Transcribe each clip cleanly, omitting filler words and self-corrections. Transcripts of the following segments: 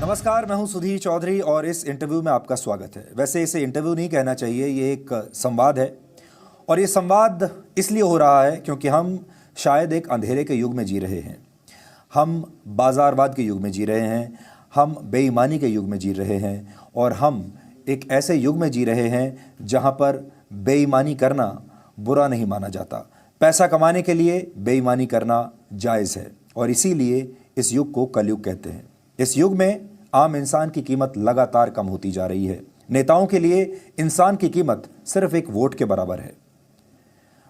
नमस्कार, मैं हूं सुधीर चौधरी और इस इंटरव्यू में आपका स्वागत है। वैसे इसे इंटरव्यू नहीं कहना चाहिए, ये एक संवाद है और ये संवाद इसलिए हो रहा है क्योंकि हम शायद एक अंधेरे के युग में जी रहे हैं। हम बाज़ारवाद के युग में जी रहे हैं, हम बेईमानी के युग में जी रहे हैं और हम एक ऐसे युग में जी रहे हैं जहां पर बेईमानी करना बुरा नहीं माना जाता। पैसा कमाने के लिए बेईमानी करना जायज़ है और इसीलिए इस युग को कलयुग कहते हैं। इस युग में आम इंसान की कीमत लगातार कम होती जा रही है। नेताओं के लिए इंसान की कीमत सिर्फ एक वोट के बराबर है।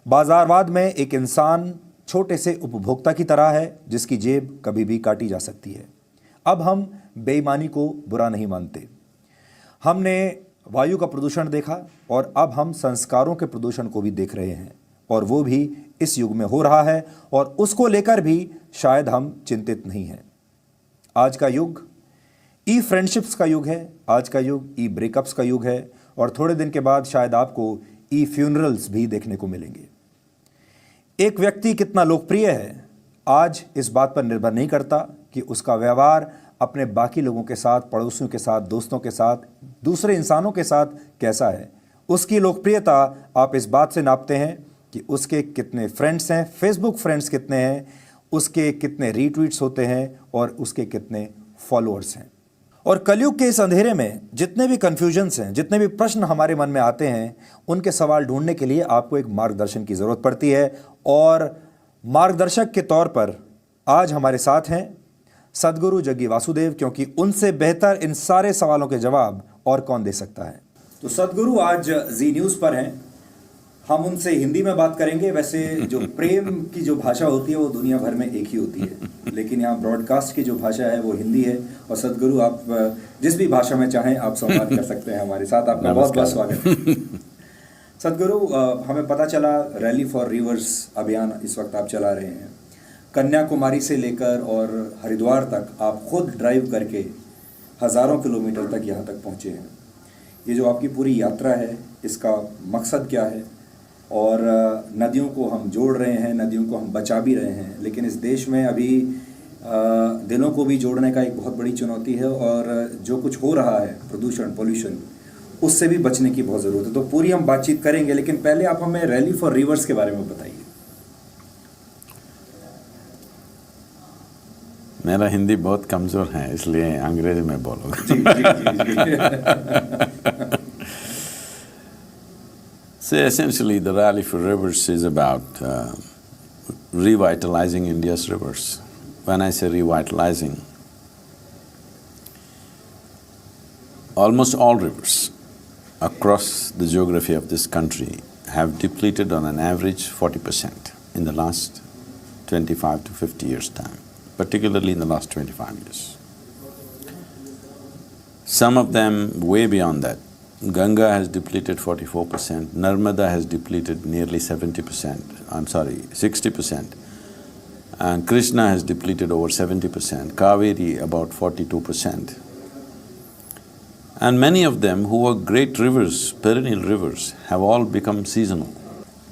बाजारवाद में एक इंसान छोटे से उपभोक्ता की तरह है जिसकी जेब कभी भी काटी जा सकती है। अब हम बेईमानी को बुरा नहीं मानते। हमने वायु का प्रदूषण देखा और अब हम संस्कारों के प्रदूषण को भी देख रहे हैं और वो भी इस युग में हो रहा है और उसको लेकर भी शायद हम चिंतित नहीं हैं। आज का युग ई फ्रेंडशिप्स का युग है, आज का युग ई ब्रेकअप्स का युग है और थोड़े दिन के बाद शायद आपको ई फ्यूनरल्स भी देखने को मिलेंगे। एक व्यक्ति कितना लोकप्रिय है आज इस बात पर निर्भर नहीं करता कि उसका व्यवहार अपने बाकी लोगों के साथ, पड़ोसियों के साथ, दोस्तों के साथ, दूसरे इंसानों के साथ कैसा है। उसकी लोकप्रियता आप इस बात से नापते हैं कि उसके कितने फ्रेंड्स हैं, फेसबुक फ्रेंड्स कितने हैं, उसके कितने रीट्वीट्स होते हैं और उसके कितने फॉलोअर्स हैं। और कलयुग के इस अंधेरे में जितने भी कन्फ्यूजन्स हैं, जितने भी प्रश्न हमारे मन में आते हैं, उनके सवाल ढूंढने के लिए आपको एक मार्गदर्शन की ज़रूरत पड़ती है और मार्गदर्शक के तौर पर आज हमारे साथ हैं सदगुरु जग्गी वासुदेव, क्योंकि उनसे बेहतर इन सारे सवालों के जवाब और कौन दे सकता है। तो सदगुरु आज जी न्यूज़ पर हैं। हम उनसे हिंदी में बात करेंगे। वैसे जो प्रेम की जो भाषा होती है वो दुनिया भर में एक ही होती है, लेकिन यहाँ ब्रॉडकास्ट की जो भाषा है वो हिंदी है। और सदगुरु, आप जिस भी भाषा में चाहें आप संवाद कर सकते हैं हमारे साथ। आपका बहुत बहुत स्वागत है। सदगुरु, हमें पता चला रैली फॉर रिवर्स अभियान इस वक्त आप चला रहे हैं। कन्याकुमारी से लेकर और हरिद्वार तक आप खुद ड्राइव करके हज़ारों किलोमीटर तक यहाँ तक पहुँचे हैं। ये जो आपकी पूरी यात्रा है, इसका मकसद क्या है? और नदियों को हम जोड़ रहे हैं, नदियों को हम बचा भी रहे हैं, लेकिन इस देश में अभी दिलों को भी जोड़ने का एक बहुत बड़ी चुनौती है और जो कुछ हो रहा है प्रदूषण, पोल्यूशन, उससे भी बचने की बहुत ज़रूरत है। तो पूरी हम बातचीत करेंगे, लेकिन पहले आप हमें रैली फॉर रिवर्स के बारे में बताइए। मेरा हिंदी बहुत कमज़ोर है, इसलिए अंग्रेजी में बोलूँगा। जी जी जी जी। So essentially, the Rally for Rivers is about revitalizing India's rivers. When I say revitalizing, almost all rivers across the geography of this country have depleted on an average 40% in the last 25 to 50 years' time, particularly in the last 25 years. Some of them way beyond that. Ganga has depleted 44%, Narmada has depleted nearly 60%, and Krishna has depleted over 70%, Kaveri about 42%. And many of them, who are great rivers, perennial rivers, have all become seasonal.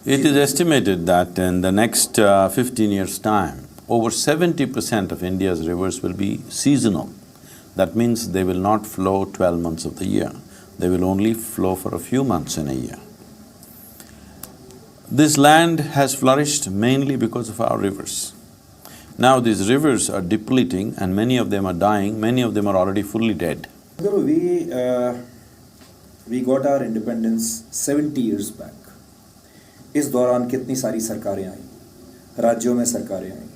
It is estimated that in the next 15 years' time, over 70% of India's rivers will be seasonal. That means they will not flow 12 months of the year. They will only flow for a few months in a year. This land has flourished mainly because of our rivers. Now these rivers are depleting and many of them are dying, many of them are already fully dead. Guru, we got our independence 70 years back. इस दौरान कितनी सारी सरकारें आई, राज्यों में सरकारें आई,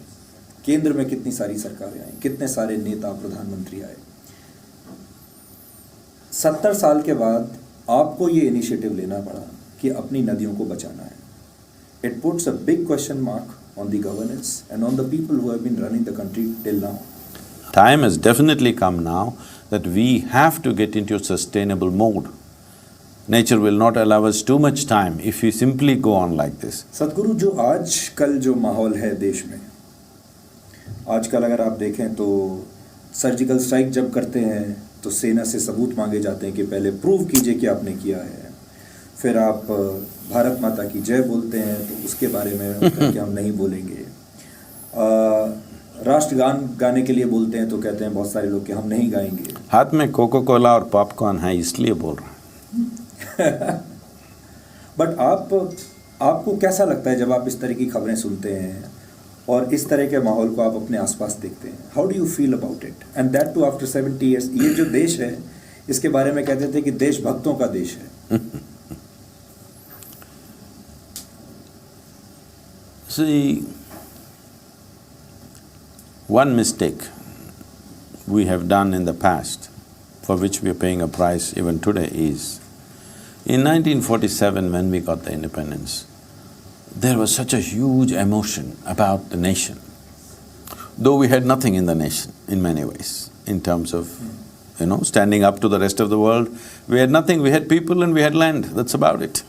केंद्र में कितनी सारी सरकारें आई, कितने सारे नेता, प्रधानमंत्री आए। 70 साल के बाद आपको ये इनिशिएटिव लेना पड़ा कि अपनी नदियों को बचाना है। It puts a big question mark on the governance and on the people who have been running the country till now. Time has definitely come now that we have to get into a sustainable mode. Nature will not allow us too much time if we simply go on like this. सदगुरु, जो आजकल जो माहौल है देश में, आजकल अगर आप देखें तो सर्जिकल स्ट्राइक जब करते हैं तो सेना से सबूत मांगे जाते हैं कि पहले प्रूव कीजिए कि आपने किया है। फिर आप भारत माता की जय बोलते हैं तो उसके बारे में करके हम नहीं बोलेंगे। राष्ट्र गान गाने के लिए बोलते हैं तो कहते हैं बहुत सारे लोग कि हम नहीं गाएंगे। हाथ में कोको कोला और पॉपकॉर्न है इसलिए बोल रहा हूँ। बट आपको कैसा लगता है जब आप इस तरह की खबरें सुनते हैं और इस तरह के माहौल को आप अपने आसपास देखते हैं? How do you feel about it and that too after 70 years? ये जो देश है इसके बारे में कहते थे कि देशभक्तों का देश है। See, one mistake we have done in the past, for which we are paying a price even today, is in 1947 when we got the independence, there was such a huge emotion about the nation, though we had nothing in the nation in many ways, in terms of, standing up to the rest of the world. We had nothing, we had people and we had land, that's about it.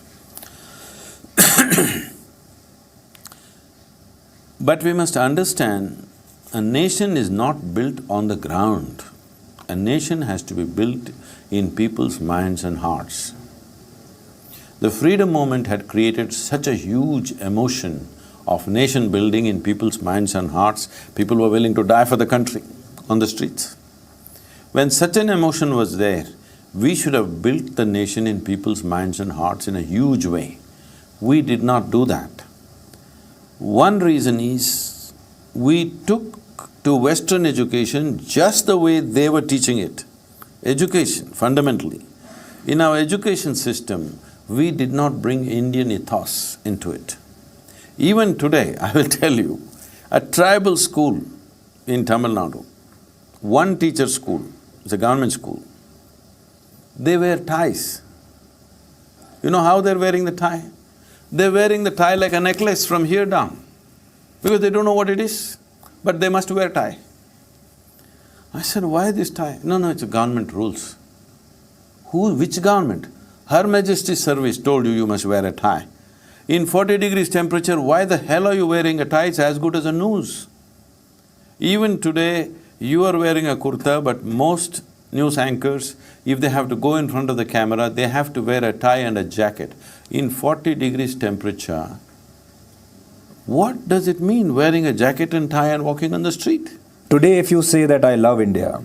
But we must understand, a nation is not built on the ground. A nation has to be built in people's minds and hearts. The freedom movement had created such a huge emotion of nation building in people's minds and hearts, people were willing to die for the country on the streets. When such an emotion was there, we should have built the nation in people's minds and hearts in a huge way. We did not do that. One reason is, we took to Western education just the way they were teaching it. Education, fundamentally. In our education system, we did not bring Indian ethos into it. Even today, I will tell you, a tribal school in Tamil Nadu, one teacher school, it's a government school, they wear ties. You know how they're wearing the tie? They're wearing the tie like a necklace from here down, because they don't know what it is, but they must wear tie. I said, why this tie? No, it's government rules. Which government? Her Majesty's service told you must wear a tie. In 40 degrees temperature, why the hell are you wearing a tie? It's as good as a noose. Even today, you are wearing a kurta, but most news anchors, if they have to go in front of the camera, they have to wear a tie and a jacket. In 40 degrees temperature, what does it mean wearing a jacket and tie and walking on the street? Today, if you say that I love India,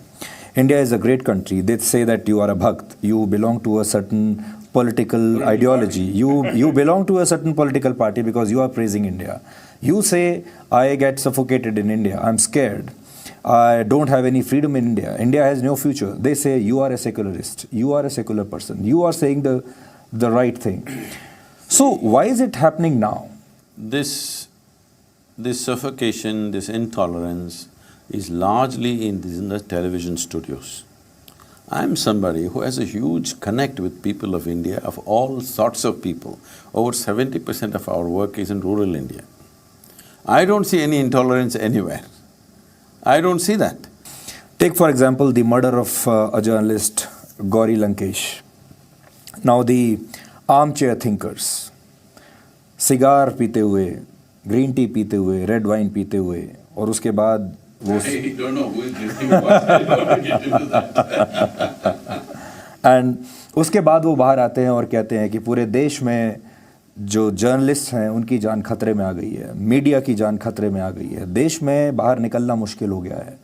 India is a great country, they say that you are a bhakt, you belong to a certain political ideology, you belong to a certain political party because you are praising India. You say, I get suffocated in India, I'm scared, I don't have any freedom in India, India has no future. They say, you are a secularist, you are a secular person, you are saying the right thing. So, why is it happening now? This suffocation, this intolerance is largely in the television studios. I'm somebody who has a huge connect with people of India, of all sorts of people. Over 70% of our work is in rural India. I don't see any intolerance anywhere. I don't see that. Take for example the murder of a journalist, Gauri Lankesh. Now the armchair thinkers, cigar पीते हुए, green tea पीते हुए, red wine पीते हुए, और उसके बाद वो I don't know who is drinking what, I don't want to get into that. And उसके बाद वो बाहर आते हैं और कहते हैं कि पूरे देश में जो जर्नलिस्ट हैं उनकी जान खतरे में आ गई है, मीडिया की जान खतरे में आ गई है, देश में बाहर निकलना मुश्किल हो गया है,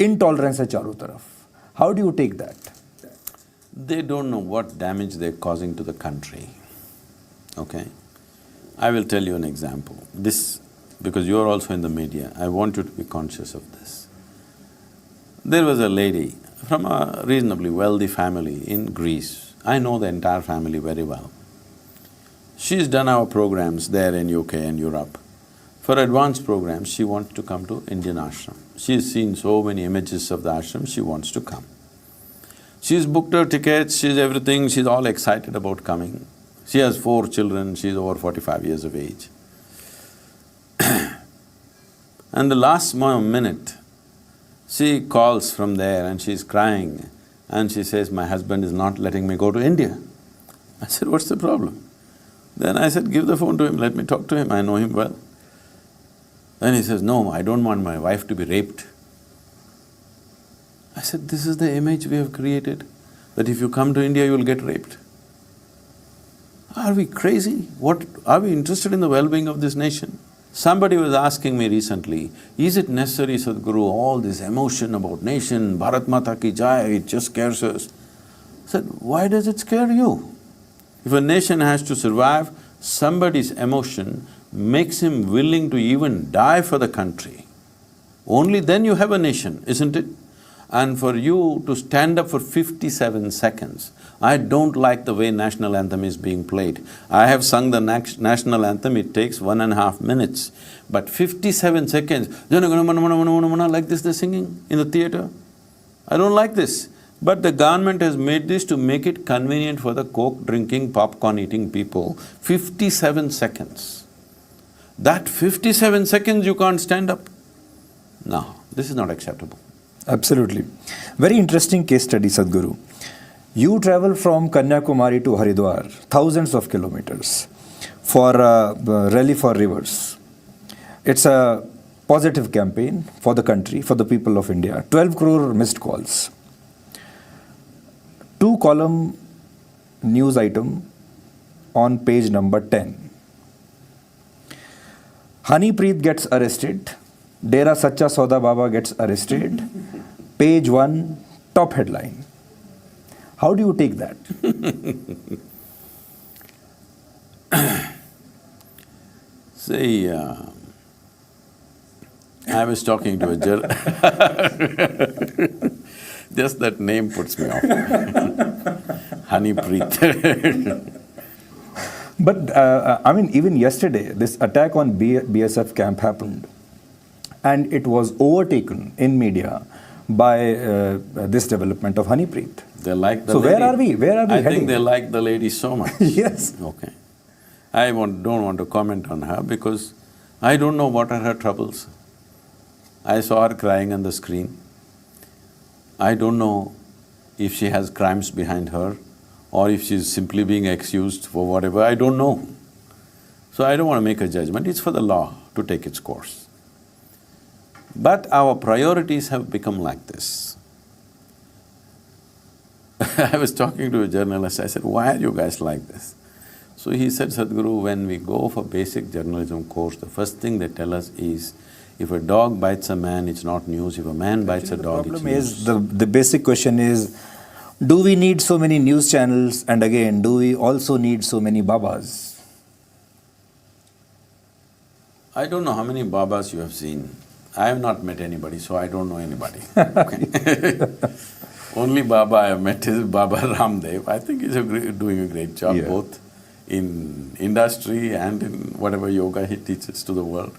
इनटॉलरेंस है चारों तरफ. How do you take that? They don't know what damage they're causing to the country, okay? I will tell you an example. This, because you're also in the media, I want you to be conscious of this. There was a lady from a reasonably wealthy family in Greece. I know the entire family very well. She's done our programs there in UK and Europe. For advanced programs, she wants to come to Indian ashram. She's seen so many images of the ashram, she wants to come. She's booked her tickets, she's everything, she's all excited about coming. She has 4 children, she's over 45 years of age. And the last minute, she calls from there and she's crying and she says, my husband is not letting me go to India. I said, what's the problem? Then I said, give the phone to him, let me talk to him, I know him well. Then he says, no, I don't want my wife to be raped. I said, this is the image we have created, that if you come to India, you will get raped. Are we crazy? What… are we interested in the well-being of this nation? Somebody was asking me recently, is it necessary, Sadhguru, all this emotion about nation, Bharat Mata ki jai, it just scares us. I said, why does it scare you? If a nation has to survive, somebody's emotion makes him willing to even die for the country. Only then you have a nation, isn't it? And for you to stand up for 57 seconds, I don't like the way national anthem is being played. I have sung the national anthem, it takes 1.5 minutes. But 57 seconds, Jana Gana Mana Mana Mana Mana Mana, like this they're singing in the theatre. I don't like this. But the government has made this to make it convenient for the coke drinking, popcorn eating people. 57 seconds. That 57 seconds you can't stand up. No, this is not acceptable. Absolutely. Very interesting case study, Sadhguru. You travel from Kanyakumari to Haridwar, thousands of kilometers, for a rally for rivers. It's a positive campaign for the country, for the people of India. 12 crore missed calls. 2-column news item on page number 10. Hanipreet gets arrested. Dera Sacha Sauda Baba gets arrested. Page 1, top headline. How do you take that? See, I was talking to a just that name puts me off. Hanipreet. But I mean, even yesterday, this attack on BSF camp happened, and it was overtaken in media by this development of Hanipreet. They like the so lady. Where are we? Where are we I heading? think they like the lady so much. Yes. Okay. I don't want to comment on her because I don't know what are her troubles. I saw her crying on the screen. I don't know if she has crimes behind her or if she's simply being excused for whatever, I don't know. So I don't want to make a judgment, it's for the law to take its course. But our priorities have become like this. I was talking to a journalist, I said, why are you guys like this? So he said, Sadhguru, when we go for basic journalism course, the first thing they tell us is, if a dog bites a man, it's not news. If a man bites a dog, it's news. The problem is, the basic question is, do we need so many news channels, and again, do we also need so many Babas? I don't know how many Babas you have seen. I have not met anybody, so I don't know anybody. Okay. Only Baba I have met is Baba Ramdev. I think he's doing a great job, both in industry and in whatever yoga he teaches to the world.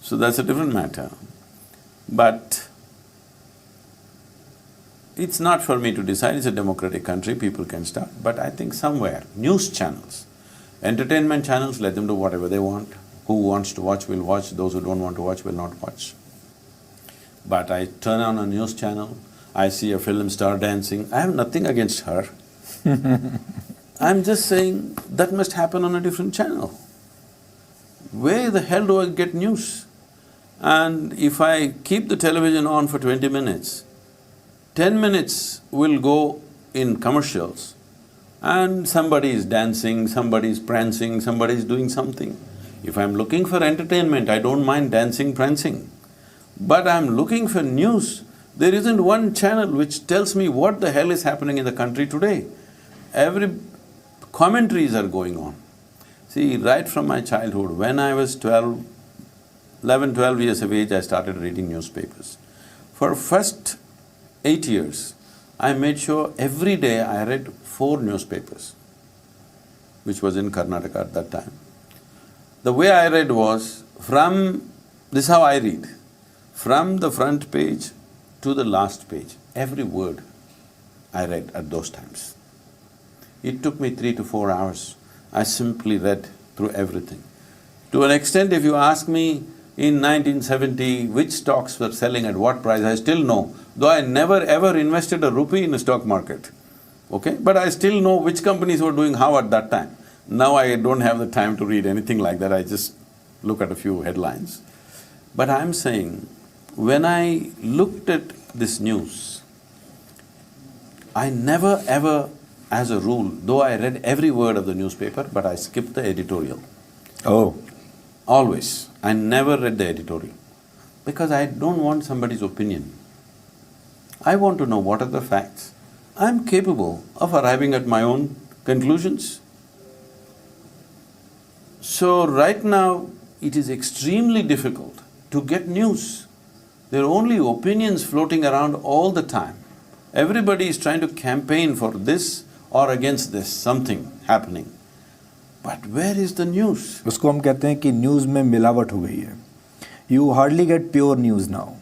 So that's a different matter. But it's not for me to decide, it's a democratic country, people can start. But I think somewhere, news channels, entertainment channels, let them do whatever they want. Who wants to watch will watch, those who don't want to watch will not watch. But I turn on a news channel, I see a film star dancing, I have nothing against her. I'm just saying that must happen on a different channel. Where the hell do I get news? And if I keep the television on for 20 minutes, 10 minutes will go in commercials and somebody is dancing, somebody is prancing, somebody is doing something. If I'm looking for entertainment, I don't mind dancing, prancing. But I'm looking for news. There isn't one channel which tells me what the hell is happening in the country today. Every commentaries are going on. See, right from my childhood, when I was 11, 12 years of age, I started reading newspapers. For first 8 years, I made sure every day I read 4 newspapers, which was in Karnataka at that time. The way I read was, this is how I read, from the front page to the last page, every word I read at those times. It took me 3 to 4 hours. I simply read through everything. To an extent, if you ask me in 1970 which stocks were selling at what price, I still know, though I never ever invested a rupee in the stock market, okay? But I still know which companies were doing how at that time. Now I don't have the time to read anything like that, I just look at a few headlines. But I'm saying, when I looked at this news, I never ever, as a rule, though I read every word of the newspaper, but I skipped the editorial. Oh. always. I never read the editorial because I don't want somebody's opinion. I want to know what are the facts. I'm capable of arriving at my own conclusions. So right now, it is extremely difficult to get news. There are only opinions floating around all the time. Everybody is trying to campaign for this or against this, something happening. But where is the news? उसको हम कहते हैं कि news में मिलावट हो गई है. You hardly get pure news now.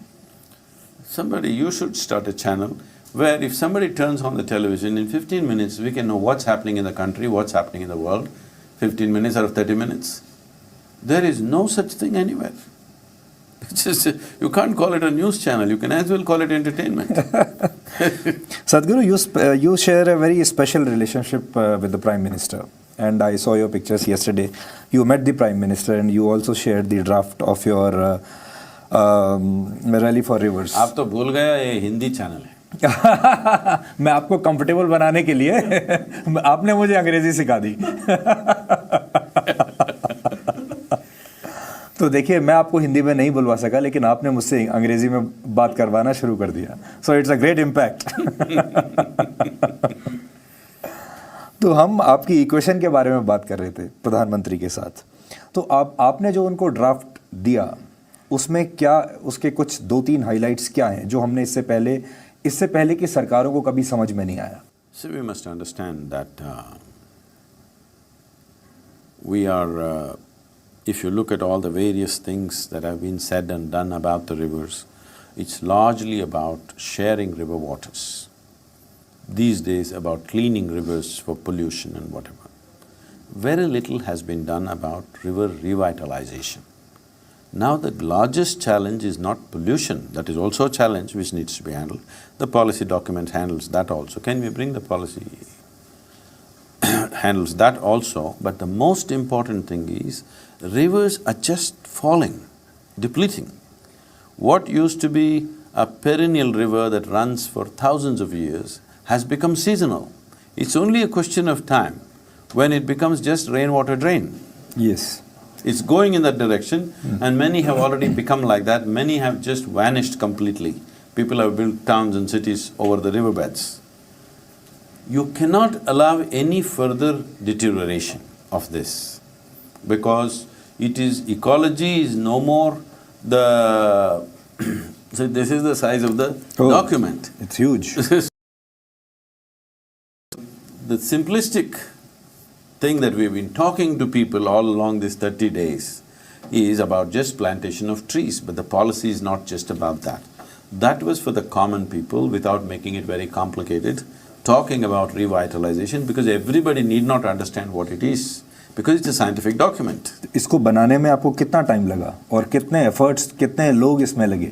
Somebody, you should start a channel where if somebody turns on the television, in 15 minutes we can know what's happening in the country, what's happening in the world, 15 minutes out of 30 minutes. There is no such thing anywhere. It's just, you can't call it a news channel, you can as well call it entertainment. Sadhguru, you share a very special relationship with the Prime Minister. And I saw your pictures yesterday. You met the Prime Minister and you also shared the draft of your rally for rivers. आप तो भूल गया ये Hindi channel है. मैं आपको comfortable बनाने के लिए आपने मुझे अंग्रेजी सिखा दी. तो देखिए, मैं आपको हिंदी में नहीं बुलवा सका, लेकिन आपने मुझसे अंग्रेजी में बात करवाना शुरू कर दिया. So it's a great impact. तो हम आपकी इक्वेशन के बारे में बात कर रहे थे प्रधानमंत्री के साथ. तो आपने जो उनको ड्राफ्ट दिया, उसमें क्या, उसके कुछ 2-3 हाइलाइट्स क्या हैं जो हमने इससे पहले की सरकारों को कभी समझ में नहीं आया? So we must understand that we are if you look at all the various things that have been said and done about the rivers, it's largely about sharing river waters. These days about cleaning rivers for pollution and whatever. Very little has been done about river revitalization. Now the largest challenge is not pollution, that is also a challenge which needs to be handled. The policy document handles that also. Can we bring the policy handles that also, but the most important thing is rivers are just falling, depleting. What used to be a perennial river that runs for thousands of years has become seasonal. It's only a question of time when it becomes just rainwater drain. Yes. It's going in that direction and many have already become like that, many have just vanished completely. People have built towns and cities over the riverbeds. You cannot allow any further deterioration of this because ecology is no more the… So this is the size of the document. It's huge. The simplistic thing that we've been talking to people all along these 30 days is about just plantation of trees, but the policy is not just about that. That was for the common people without making it very complicated, talking about revitalization because everybody need not understand what it is, because it's a scientific document. इसको बनाने में आपको कितना time लगा और कितने efforts, कितने लोग इसमें लगे?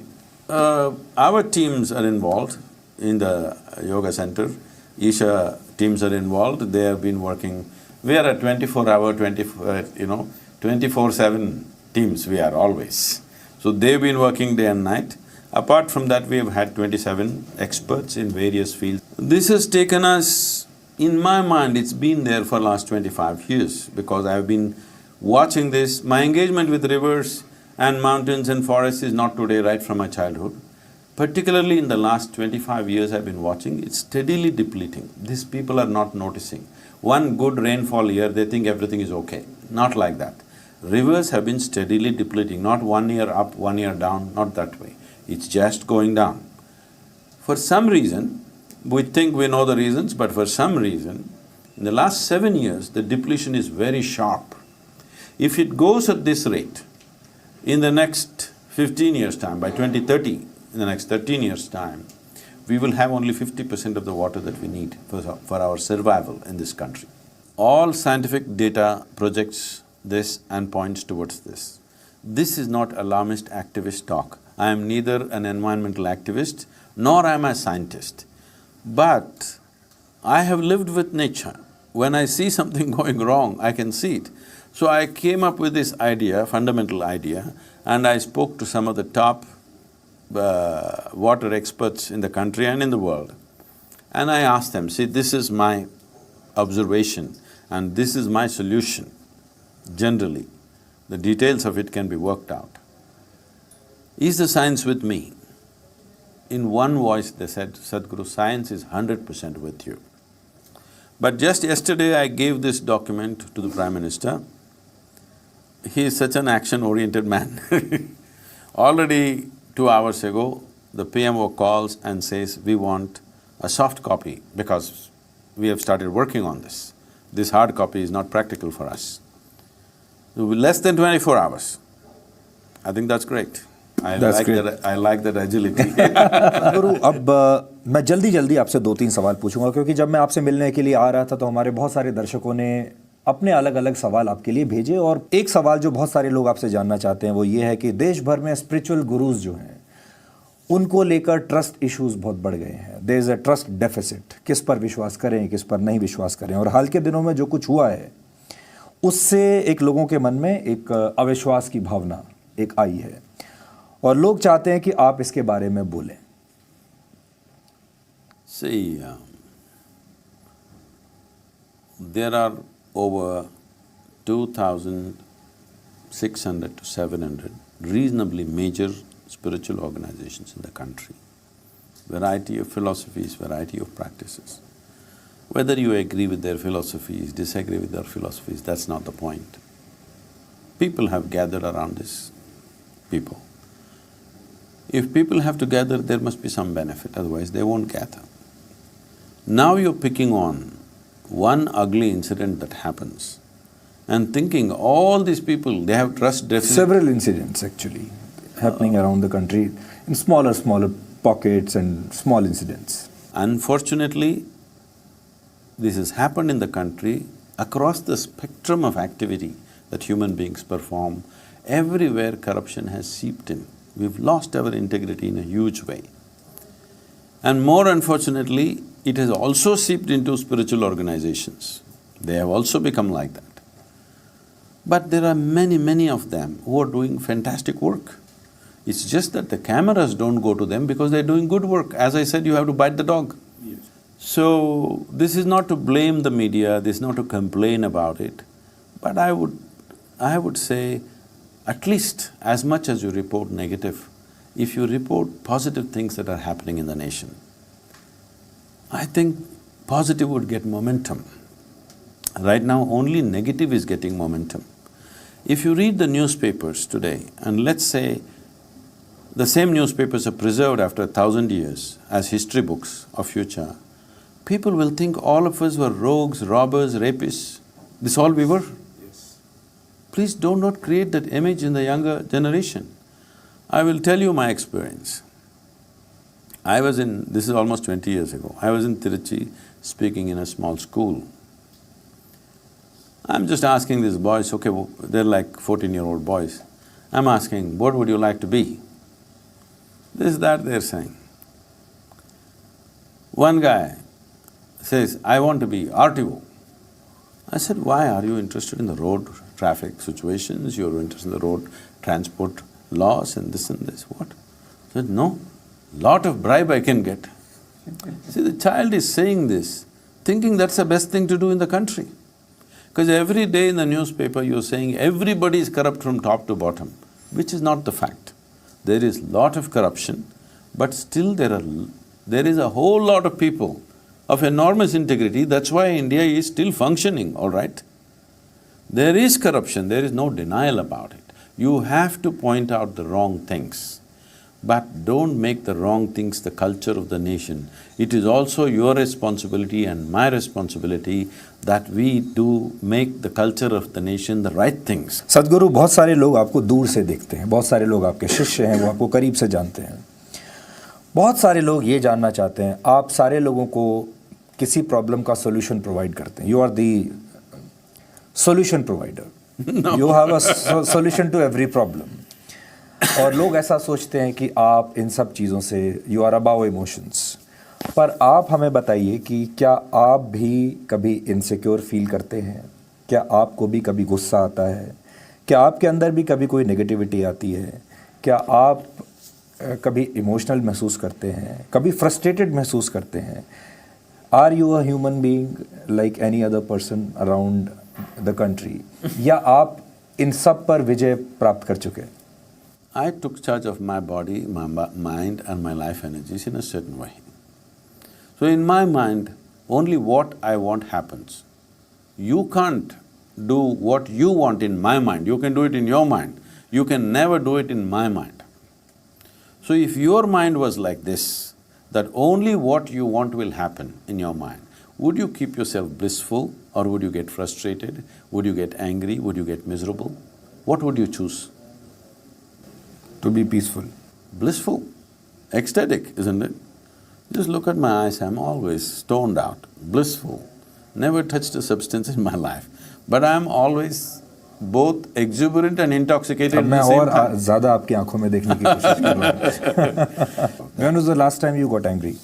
Our teams are involved in the yoga center. Isha teams are involved, they have been working… We are a 24-hour, 24/7 teams we are always. So they've been working day and night. Apart from that, we have had 27 experts in various fields. This has taken us… In my mind, it's been there for last 25 years because I've been watching this. My engagement with rivers and mountains and forests is not today, right from my childhood. Particularly in the last 25 years I've been watching, it's steadily depleting. These people are not noticing. One good rainfall year, they think everything is okay. Not like that. Rivers have been steadily depleting, not 1 year up, 1 year down, not that way. It's just going down. For some reason, we think we know the reasons, but for some reason, in the last 7 years, the depletion is very sharp. If it goes at this rate, in the next 15 years' time, by 2030, in the next 13 years' time, we will have only 50% of the water that we need for our survival in this country. All scientific data projects this and points towards this. This is not alarmist activist talk. I am neither an environmental activist nor am I a scientist. But I have lived with nature. When I see something going wrong, I can see it. So I came up with this idea, fundamental idea, and I spoke to some of the top water experts in the country and in the world. And I asked them, see, this is my observation and this is my solution generally. The details of it can be worked out. Is the science with me? In one voice they said, Sadhguru, science is 100% with you. But just yesterday I gave this document to the Prime Minister. He is such an action-oriented man. Already 2 hours ago, the PMO calls and says, we want a soft copy because we have started working on this. This hard copy is not practical for us. It will be less than 24 hours. I think that's great. I like that agility. गुरु, अब मैं जल्दी आपसे 2-3 सवाल पूछूंगा क्योंकि जब मैं आपसे मिलने के लिए आ रहा था तो हमारे बहुत सारे दर्शकों ने अपने अलग अलग सवाल आपके लिए भेजे और एक सवाल जो बहुत सारे लोग आपसे जानना चाहते हैं वो ये है कि देश भर में स्पिरिचुअल गुरुज जो हैं उनको लेकर ट्रस्ट इश्यूज बहुत बढ़ गए हैं। There is a trust deficit, किस पर विश्वास करें किस पर नहीं विश्वास करें। और हाल के दिनों में जो कुछ हुआ है उससे एक लोगों के मन में एक अविश्वास की भावना एक आई है और लोग चाहते हैं कि आप इसके बारे में बोलें। See, there are over 2,600 to 700 reasonably major spiritual organizations in the country. Variety of philosophies, variety of practices. Whether you agree with their philosophies, disagree with their philosophies, that's not the point. People have gathered around this people. If people have to gather, there must be some benefit, otherwise they won't gather. Now you're picking on one ugly incident that happens and thinking all these people, they have trust deficit. Several incidents actually happening around the country in smaller pockets and small incidents. Unfortunately, this has happened in the country across the spectrum of activity that human beings perform. Everywhere corruption has seeped in. We've lost our integrity in a huge way. And more unfortunately, it has also seeped into spiritual organizations. They have also become like that. But there are many of them who are doing fantastic work. It's just that the cameras don't go to them because they're doing good work. As I said, you have to bite the dog. Yes. So, this is not to blame the media, this is not to complain about it, but I would say, at least as much as you report negative, if you report positive things that are happening in the nation, I think positive would get momentum. Right now, only negative is getting momentum. If you read the newspapers today, and let's say the same newspapers are preserved after 1,000 years as history books of future, people will think all of us were rogues, robbers, rapists. This all we were? Yes. Please do not create that image in the younger generation. I will tell you my experience. This is almost 20 years ago, I was in Tiruchi speaking in a small school. I'm just asking these boys, okay, they're like 14-year-old boys. I'm asking, what would you like to be? This, that, they're saying. One guy says, I want to be RTO. I said, why? Are you interested in the road traffic situations? You're interested in the road transport laws and this and this, what? I said, no, lot of bribe I can get. See, the child is saying this, thinking that's the best thing to do in the country. Because every day in the newspaper you're saying everybody is corrupt from top to bottom, which is not the fact. There is lot of corruption, but still there is a whole lot of people of enormous integrity, that's why India is still functioning, all right? There is corruption, there is no denial about it. You have to point out the wrong things, but don't make the wrong things the culture of the nation. It is also your responsibility and my responsibility that we do make the culture of the nation the right things. सद्गुरु, बहुत सारे लोग आपको दूर से देखते हैं, बहुत सारे लोग आपके शिष्य हैं, वो आपको करीब से जानते हैं। बहुत सारे लोग ये जानना चाहते हैं, आप सारे लोगों को किसी प्रॉब्लम का सॉल्यूशन प्रोवाइड करते हैं। You are the solution provider, you have a solution to every problem. और लोग ऐसा सोचते हैं कि आप इन सब चीज़ों से यू आर अबाव इमोशंस। पर आप हमें बताइए कि क्या आप भी कभी इनसिक्योर फील करते हैं? क्या आपको भी कभी गुस्सा आता है? क्या आपके अंदर भी कभी कोई नेगेटिविटी आती है? क्या आप कभी इमोशनल महसूस करते हैं, कभी फ्रस्ट्रेटेड महसूस करते हैं? Are you a human being like any other person around the country? या आप इन सब पर विजय प्राप्त कर चुके हैं। I took charge of my body, my mind and my life energies in a certain way. So in my mind, only what I want happens. You can't do what you want in my mind, you can do it in your mind. You can never do it in my mind. So if your mind was like this, that only what you want will happen in your mind, would you keep yourself blissful or would you get frustrated? Would you get angry? Would you get miserable? What would you choose? To be peaceful. Blissful, ecstatic, isn't it? Just look at my eyes, I'm always stoned out, blissful, never touched a substance in my life. But I'm always both exuberant and intoxicated at the same time. मैं ज़्यादा आपकी आंखों में देखने की कोशिश कर रहा हूँ। When was the last time you got angry?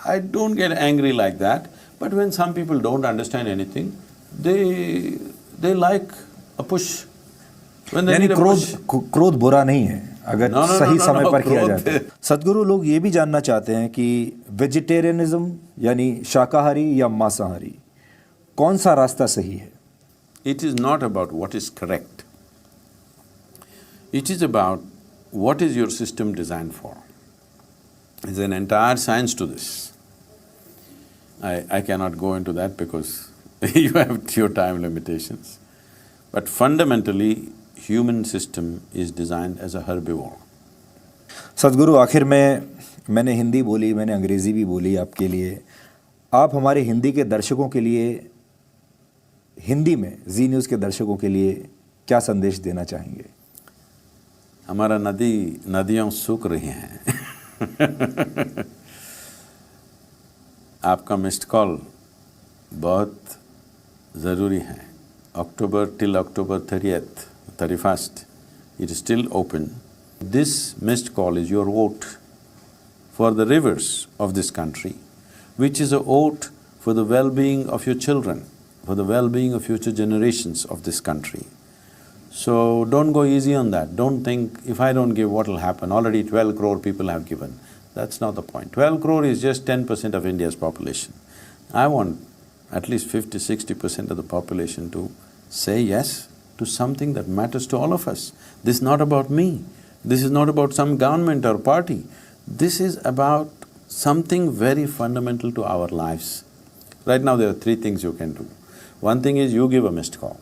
I don't get angry like that, but when some people don't understand anything, they like a push. यानी क्रोध बुरा नहीं है अगर सही समय पर किया जाए तो। सद्गुरु, लोग ये भी जानना चाहते हैं कि वेजिटेरियनिज्म यानी शाकाहारी या मांसाहारी, कौन सा रास्ता सही है? It is not about what is correct. It is about what is your system designed for. There's an entire science to this. I cannot go into that because you have your time limitations. But fundamentally, human system is designed as a herbivore. सद्गुरु, आखिर में मैंने हिंदी बोली, मैंने अंग्रेज़ी भी बोली आपके लिए। आप हमारे हिंदी के दर्शकों के लिए, हिंदी में जी न्यूज़ के दर्शकों के लिए क्या संदेश देना चाहेंगे? हमारा नदियाँ सूख रही हैं आपका मिस्ड कॉल बहुत ज़रूरी है। till October 30th, 31st, it is still open. This missed call is your vote for the rivers of this country, which is a vote for the well-being of your children, for the well-being of future generations of this country. So don't go easy on that. Don't think, if I don't give, what will happen? Already 12 crore people have given. That's not the point. 12 crore is just 10% of India's population. I want at least 50–60% of the population to say yes to something that matters to all of us. This is not about me. This is not about some government or party. This is about something very fundamental to our lives. Right now there are three things you can do. One thing is you give a missed call.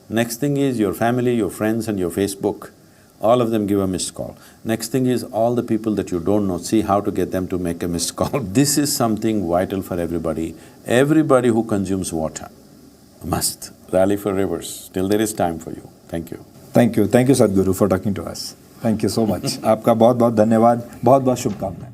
Next thing is your family, your friends and your Facebook, all of them give a missed call. Next thing is all the people that you don't know, see how to get them to make a missed call. This is something vital for everybody. Everybody who consumes water must rally for rivers. Still there is time for you. Thank you. Thank you. Thank you, Sadhguru, for talking to us. Thank you so much. आपका बहुत बहुत धन्यवाद, बहुत बहुत शुभकामनाएं।